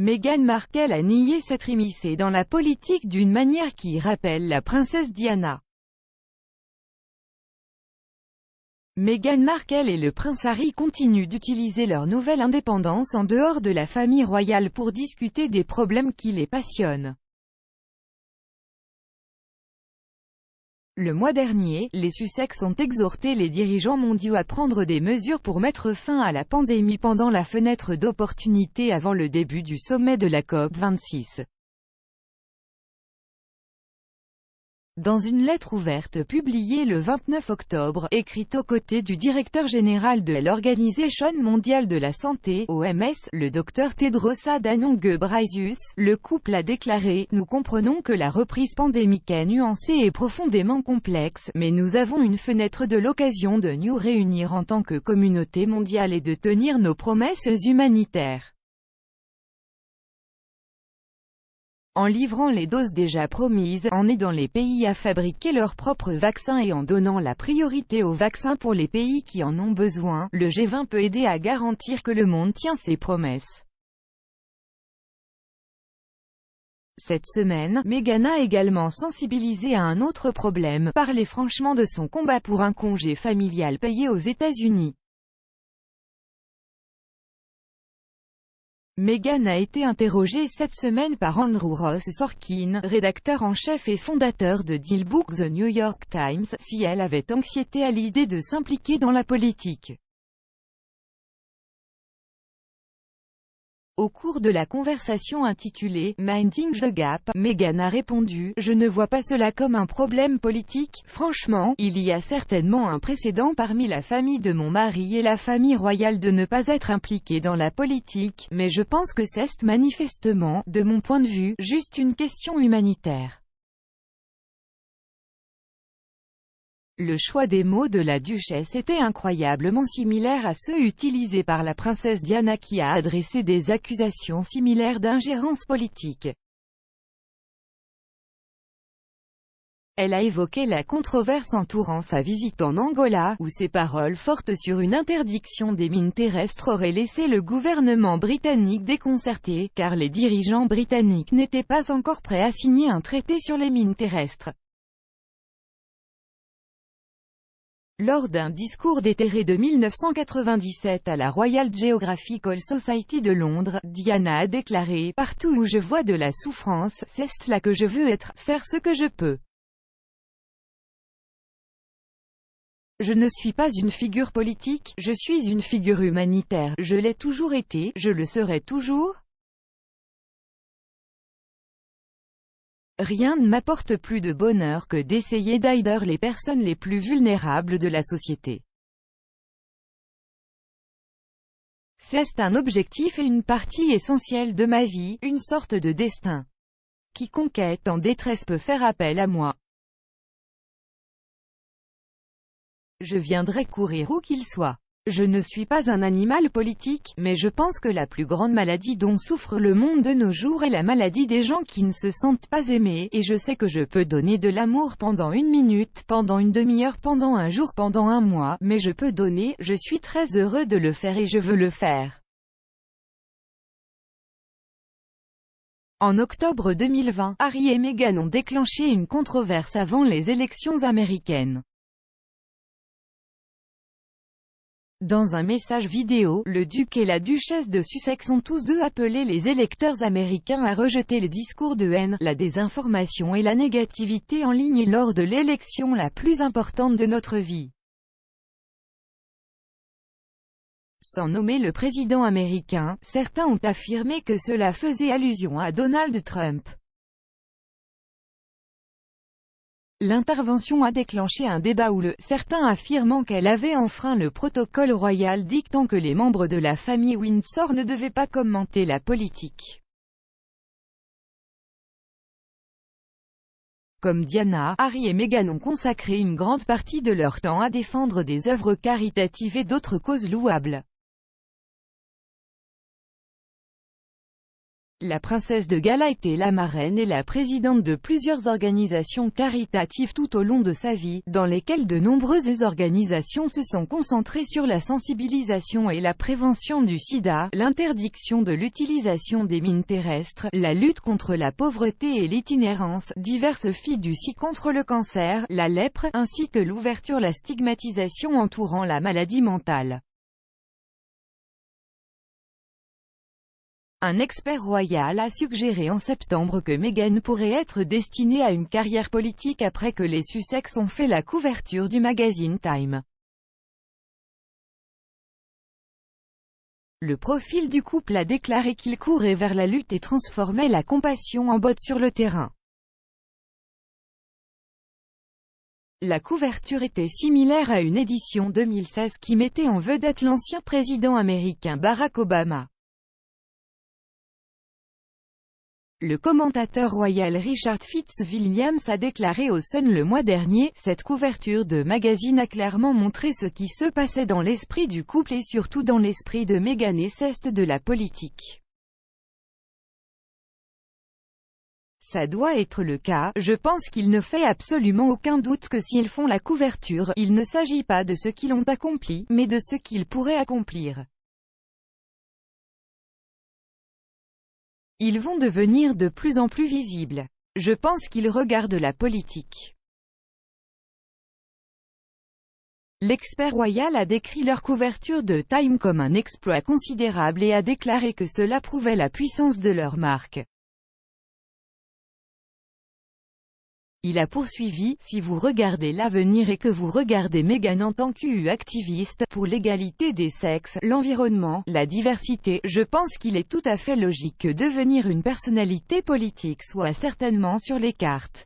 Meghan Markle a nié s'être immiscée dans la politique d'une manière qui rappelle la princesse Diana. Meghan Markle et le prince Harry continuent d'utiliser leur nouvelle indépendance en dehors de la famille royale pour discuter des problèmes qui les passionnent. Le mois dernier, les Sussex ont exhorté les dirigeants mondiaux à prendre des mesures pour mettre fin à la pandémie pendant la fenêtre d'opportunité avant le début du sommet de la COP26. Dans une lettre ouverte publiée le 29 octobre, écrite aux côtés du directeur général de l'Organisation mondiale de la santé, OMS, le Dr Tedros Adhanom Ghebreyesus, le couple a déclaré « Nous comprenons que la reprise pandémique est nuancée et profondément complexe, mais nous avons une fenêtre de l'occasion de nous réunir en tant que communauté mondiale et de tenir nos promesses humanitaires. » En livrant les doses déjà promises, en aidant les pays à fabriquer leurs propres vaccins et en donnant la priorité aux vaccins pour les pays qui en ont besoin, le G20 peut aider à garantir que le monde tient ses promesses. Cette semaine, Meghan a également sensibilisé à un autre problème, parlé franchement de son combat pour un congé familial payé aux États-Unis. Meghan a été interrogée cette semaine par Andrew Ross Sorkin, rédacteur en chef et fondateur de DealBook The New York Times, si elle avait anxiété à l'idée de s'impliquer dans la politique. Au cours de la conversation intitulée « Minding the Gap », Meghan a répondu « Je ne vois pas cela comme un problème politique. Franchement, il y a certainement un précédent parmi la famille de mon mari et la famille royale de ne pas être impliquée dans la politique, mais je pense que c'est manifestement, de mon point de vue, juste une question humanitaire. » Le choix des mots de la duchesse était incroyablement similaire à ceux utilisés par la princesse Diana qui a adressé des accusations similaires d'ingérence politique. Elle a évoqué la controverse entourant sa visite en Angola, où ses paroles fortes sur une interdiction des mines terrestres auraient laissé le gouvernement britannique déconcerté, car les dirigeants britanniques n'étaient pas encore prêts à signer un traité sur les mines terrestres. Lors d'un discours déterré de 1997 à la Royal Geographical Society de Londres, Diana a déclaré « Partout où je vois de la souffrance, c'est là que je veux être, faire ce que je peux. Je ne suis pas une figure politique, je suis une figure humanitaire, je l'ai toujours été, je le serai toujours. Rien ne m'apporte plus de bonheur que d'essayer d'aider les personnes les plus vulnérables de la société. C'est un objectif et une partie essentielle de ma vie, une sorte de destin. Quiconque est en détresse peut faire appel à moi. Je viendrai courir où qu'il soit. Je ne suis pas un animal politique, mais je pense que la plus grande maladie dont souffre le monde de nos jours est la maladie des gens qui ne se sentent pas aimés, et je sais que je peux donner de l'amour pendant une minute, pendant une demi-heure, pendant un jour, pendant un mois, mais je peux donner, je suis très heureux de le faire et je veux le faire. En octobre 2020, Harry et Meghan ont déclenché une controverse avant les élections américaines. Dans un message vidéo, le duc et la duchesse de Sussex ont tous deux appelé les électeurs américains à rejeter les discours de haine, la désinformation et la négativité en ligne lors de l'élection la plus importante de notre vie. Sans nommer le président américain, certains ont affirmé que cela faisait allusion à Donald Trump. L'intervention a déclenché un débat où certains affirmant qu'elle avait enfreint le protocole royal dictant que les membres de la famille Windsor ne devaient pas commenter la politique. Comme Diana, Harry et Meghan ont consacré une grande partie de leur temps à défendre des œuvres caritatives et d'autres causes louables. La princesse de Galles était la marraine et la présidente de plusieurs organisations caritatives tout au long de sa vie, dans lesquelles de nombreuses organisations se sont concentrées sur la sensibilisation et la prévention du sida, l'interdiction de l'utilisation des mines terrestres, la lutte contre la pauvreté et l'itinérance, diverses fiducies contre le cancer, la lèpre, ainsi que l'ouverture la stigmatisation entourant la maladie mentale. Un expert royal a suggéré en septembre que Meghan pourrait être destinée à une carrière politique après que les Sussex ont fait la couverture du magazine Time. Le profil du couple a déclaré qu'il courait vers la lutte et transformait la compassion en botte sur le terrain. La couverture était similaire à une édition 2016 qui mettait en vedette l'ancien président américain Barack Obama. Le commentateur royal Richard Fitzwilliams a déclaré au Sun le mois dernier, « Cette couverture de magazine a clairement montré ce qui se passait dans l'esprit du couple et surtout dans l'esprit de Meghan et c'est de la politique. Ça doit être le cas, je pense qu'il ne fait absolument aucun doute que s'ils font la couverture, il ne s'agit pas de ce qu'ils ont accompli, mais de ce qu'ils pourraient accomplir. Ils vont devenir de plus en plus visibles. Je pense qu'ils regardent la politique. » L'expert royal a décrit leur couverture de Time comme un exploit considérable et a déclaré que cela prouvait la puissance de leur marque. Il a poursuivi, « Si vous regardez l'avenir et que vous regardez Meghan en tant qu'activiste pour l'égalité des sexes, l'environnement, la diversité, je pense qu'il est tout à fait logique que devenir une personnalité politique soit certainement sur les cartes.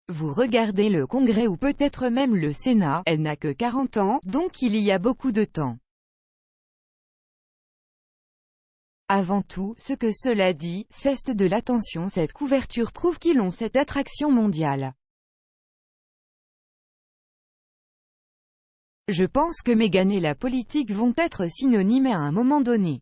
Vous regardez le Congrès ou peut-être même le Sénat, elle n'a que 40 ans, donc il y a beaucoup de temps. Avant tout, ce que cela dit, c'est de l'attention. Cette couverture prouve qu'ils ont cette attraction mondiale. Je pense que Meghan et la politique vont être synonymes à un moment donné.